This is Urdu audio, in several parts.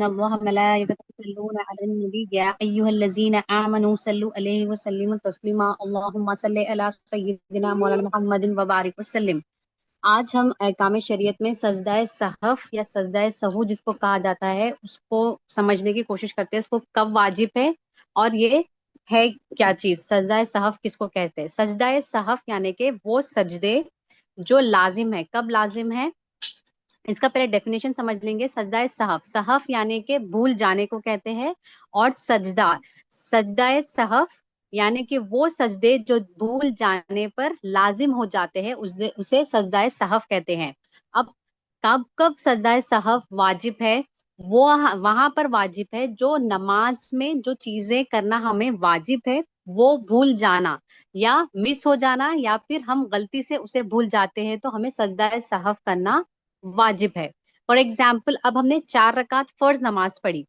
ان اللہ ملائکۃ یصلون علی النبی یا ایھا الذین آمنوا صلوا علیہ وسلموا تسلیما اللهم صل علی سیدنا مولانا محمد وبارک وسلم۔ آج ہم احکام شریعت میں سجدہ صحف یا سجدہ سہو جس کو کہا جاتا ہے اس کو سمجھنے کی کوشش کرتے ہیں، اس کو کب واجب ہے اور یہ ہے کیا چیز۔ سجدہ صحف کس کو کہتے ہیں؟ سجدہ صحف یعنی کہ وہ سجدے جو لازم ہے۔ کب لازم ہے اس کا پہلے ڈیفینیشن سمجھ لیں گے۔ سجدہ صحف، صحف یعنی کہ بھول جانے کو کہتے ہیں، اور سجدہ صحف یعنی کہ وہ سجدے جو بھول جانے پر لازم ہو جاتے ہیں اسے سجدہ صحف کہتے ہیں۔ اب کب سجدہ صحف واجب ہے؟ وہ وہاں پر واجب ہے جو نماز میں جو چیزیں کرنا ہمیں واجب ہے وہ بھول جانا یا مس ہو جانا، یا پھر ہم غلطی سے اسے بھول جاتے ہیں تو ہمیں سجدہ صحف کرنا واجب ہے۔ فار ایگزامپل، اب ہم نے 4 رکعت فرض نماز پڑھی۔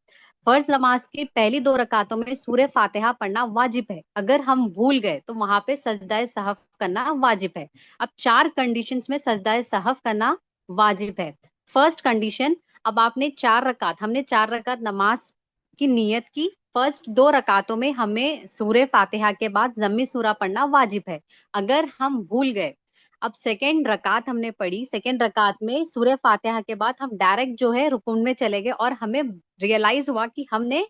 فرض نماز کی پہلی 2 رکعتوں میں سورہ فاتحہ پڑھنا واجب ہے۔ اگر ہم بھول گئے تو وہاں پہ سجدہ سہو کرنا واجب ہے۔ اب 4 کنڈیشنز میں سجدہ سہو کرنا واجب ہے۔ فرسٹ کنڈیشن، اب آپ نے 4 رکعت، ہم نے 4 رکعت نماز کی نیت کی، فرسٹ 2 رکعتوں میں ہمیں سورہ فاتحہ کے بعد ضمی سورہ پڑھنا واجب ہے۔ اگر ہم بھول گئے، اب سیکنڈ رکعت ہم نے پڑھی، سیکنڈ رکعت میں سورہ فاتحہ کے بعد ہم ڈائریکٹ جو ہے رکوع میں چلے گئے اور ہمیں ریئلائز ہوا کہ ہم نے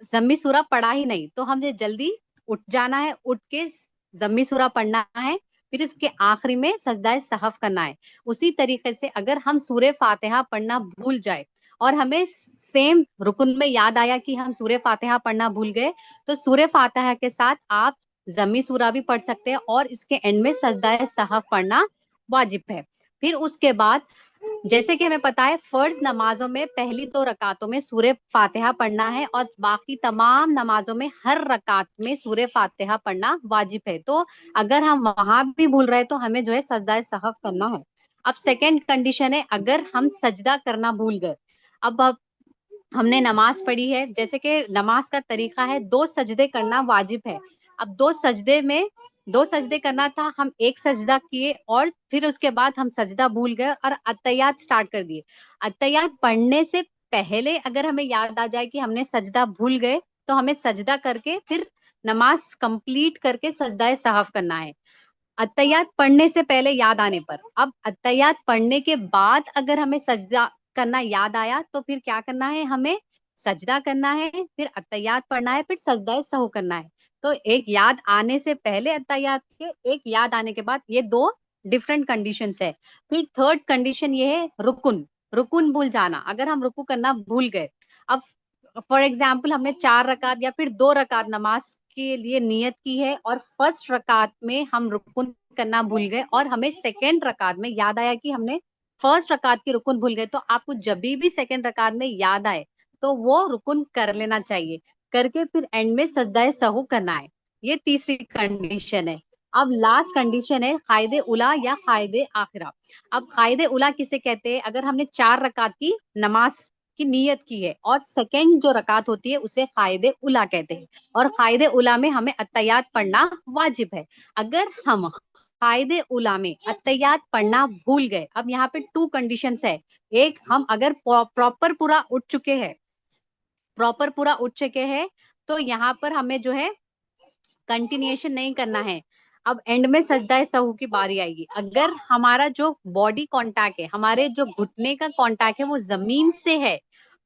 ضمی سورہ پڑھا ہی نہیں، تو ہمیں جلدی اٹھ جانا ہے، اٹھ کے ضمی سورہ پڑھنا ہے، پھر اس کے آخری میں سجدہ صحف کرنا ہے۔ اسی طریقے سے اگر ہم سورہ فاتحہ پڑھنا بھول جائے اور ہمیں سیم رکن میں یاد آیا کہ ہم سورہ فاتحہ پڑھنا بھول گئے، تو سورہ فاتحہ کے ساتھ آپ ضمی سورہ بھی پڑھ سکتے ہیں اور اس کے اینڈ میں سجدہ صحف پڑھنا واجب ہے۔ پھر اس کے بعد جیسے کہ ہمیں پتا ہے فرض نمازوں میں پہلی 2 رکعتوں میں سورہ فاتحہ پڑھنا ہے اور باقی تمام نمازوں میں ہر رکعت میں سورہ فاتحہ پڑھنا واجب ہے۔ تو اگر ہم وہاں بھی بھول رہے تو ہمیں جو ہے سجدہ صحف کرنا ہے۔ اب سیکنڈ کنڈیشن ہے اگر ہم سجدہ کرنا بھول گئے۔ اب ہم نے نماز پڑھی ہے، جیسے کہ نماز کا طریقہ ہے 2 سجدے کرنا واجب ہے۔ اب 2 سجدے کرنا تھا، ہم ایک سجدہ کیے اور پھر اس کے بعد ہم سجدہ بھول گئے اور اتحیات سٹارٹ کر دیے۔ اتحیات پڑھنے سے پہلے اگر ہمیں یاد آ جائے کہ ہم نے سجدہ بھول گئے تو ہمیں سجدہ کر کے پھر نماز کمپلیٹ کر کے سجدہ صحف کرنا ہے، اتحیات پڑھنے سے پہلے یاد آنے پر۔ اب اتحیات پڑھنے کے بعد اگر ہمیں سجدہ کرنا یاد آیا تو پھر کیا کرنا ہے؟ ہمیں سجدہ کرنا ہے، پھر اتحیات پڑھنا ہے، پھر سجدہ سہو کرنا ہے۔ تو ایک یاد آنے سے پہلے اتحیات کے، ایک یاد آنے کے بعد، یہ 2 ڈفرنٹ کنڈیشنز ہے۔ پھر تھرڈ کنڈیشن یہ ہے رکن بھول جانا۔ اگر ہم رکوع کرنا بھول گئے، اب فار ایگزامپل ہم نے 4 رکعت یا پھر 2 رکعت نماز کے لیے نیت کی ہے اور فرسٹ رکعت میں ہم رکن کرنا بھول گئے اور ہمیں سیکنڈ رکعت میں یاد آیا کہ ہم نے فرسٹ رکعت کی رکن بھول گئے، تو آپ کو جب بھی سیکنڈ رکعت میں یاد آئے تو وہ رکن کر لینا چاہیے، کر کے پھر اینڈ میں سجدہ سہو کرنا ہے۔ یہ تیسری کنڈیشن ہے۔ اب لاسٹ کنڈیشن ہے قائد اولی یا قائد آخرہ۔ اب قائد اولی کسے کہتے ہیں؟ اگر ہم نے 4 رکعت کی نماز کی نیت کی ہے اور سیکنڈ جو رکعت ہوتی ہے اسے قائد اولی کہتے ہیں، اور قائد اولی میں ہمیں اتحیات پڑھنا واجب ہے۔ اگر ہم قائد اولی میں اتحیات پڑھنا بھول گئے، اب یہاں پہ 2 کنڈیشنز ہے۔ ایک، ہم اگر پراپر پورا اٹھ چکے ہیں تو یہاں پر ہمیں جو ہے کنٹینیوشن نہیں کرنا ہے، اب اینڈ میں سجدہ سہو کی باری آئے گی۔ اگر ہمارا جو باڈی کانٹیکٹ ہے، ہمارے جو گھٹنے کا کانٹیکٹ ہے وہ زمین سے ہے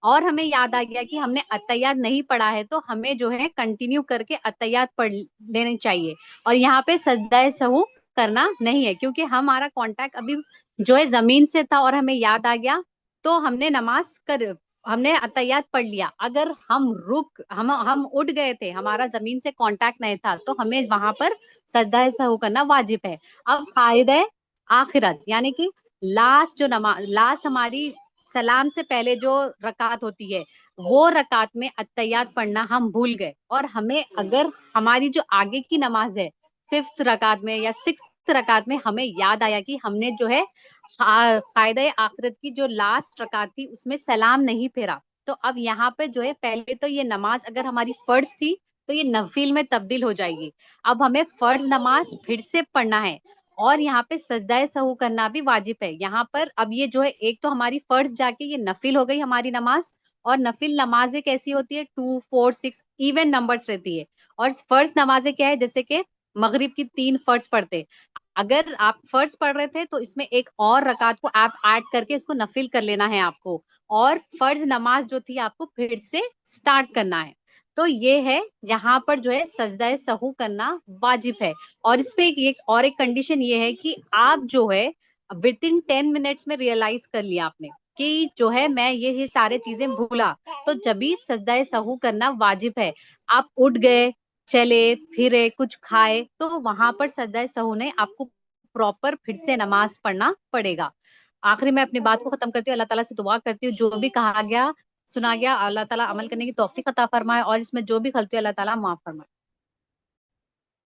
اور ہمیں یاد آ گیا کہ ہم نے اتحیات نہیں پڑھا ہے، تو ہمیں جو ہے کنٹینیو کر کے اتحیات پڑھ لینے چاہیے اور یہاں پہ سجدہ سہو کرنا نہیں ہے، کیونکہ ہمارا کانٹیکٹ ابھی جو ہے زمین سے تھا اور ہمیں یاد آ گیا تو ہم نے اتحیات پڑھ لیا۔ اگر ہم اٹھ گئے تھے، ہمارا زمین سے کانٹیکٹ نہیں تھا، تو ہمیں وہاں پر سجدہ سہو کرنا واجب ہے۔ اب قائد آخرت یعنی کہ لاسٹ ہماری سلام سے پہلے جو رکعت ہوتی ہے، وہ رکعت میں اتحیات پڑھنا ہم بھول گئے اور ہمیں، اگر ہماری جو آگے کی نماز ہے 5th رکعت میں یا 6th رکعت میں ہمیں یاد آیا کہ ہم نے جو ہے قائد آخرت کی جو لاسٹ رکعت تھی اس میں سلام نہیں پھیرا، تو اب یہاں پہ جو ہے پہلے تو یہ نماز اگر ہماری فرض تھی تو یہ نفل میں تبدیل ہو جائے گی۔ اب ہمیں فرض نماز پھر سے پڑھنا ہے اور یہاں پہ سجدہ سہو کرنا بھی واجب ہے۔ یہاں پر اب یہ جو ہے ایک تو ہماری فرض جا کے یہ نفل ہو گئی ہماری نماز، اور نفل نمازیں کیسی ہوتی ہے؟ 2 4 6 ایون نمبرس رہتی ہے. اور فرض نمازیں کیا ہے؟ جیسے کہ مغرب کی 3 فرض پڑھتے، اگر آپ فرض پڑھ رہے تھے تو اس میں ایک اور رکعت کو آپ ایڈ کر کے اس کو نفل کر لینا ہے آپ کو، اور فرض نماز جو تھی آپ کو پھر سے سٹارٹ کرنا ہے. تو یہ ہے، یہاں پر جو ہے سجدہ سہو کرنا واجب ہے. اور اس پہ ایک کنڈیشن یہ ہے کہ آپ جو ہے ود ان 10 منٹس میں ریئلائز کر لیا آپ نے کہ جو ہے میں یہ سارے چیزیں بھولا، تو جبھی سجدہ سہو کرنا واجب ہے. آپ اٹھ گئے، چلے پھرے، کچھ کھائے، تو وہاں پر سجدہ سہو نے آپ کو پراپر پھر سے نماز پڑھنا پڑے گا. آخری میں اپنی بات کو ختم کرتی ہوں، اللہ تعالیٰ سے دعا کرتی ہوں جو بھی کہا گیا سنا گیا اللہ تعالیٰ عمل کرنے کی توفیق عطا فرمائے، اور اس میں جو بھی غلطی اللہ تعالیٰ معاف فرمائے.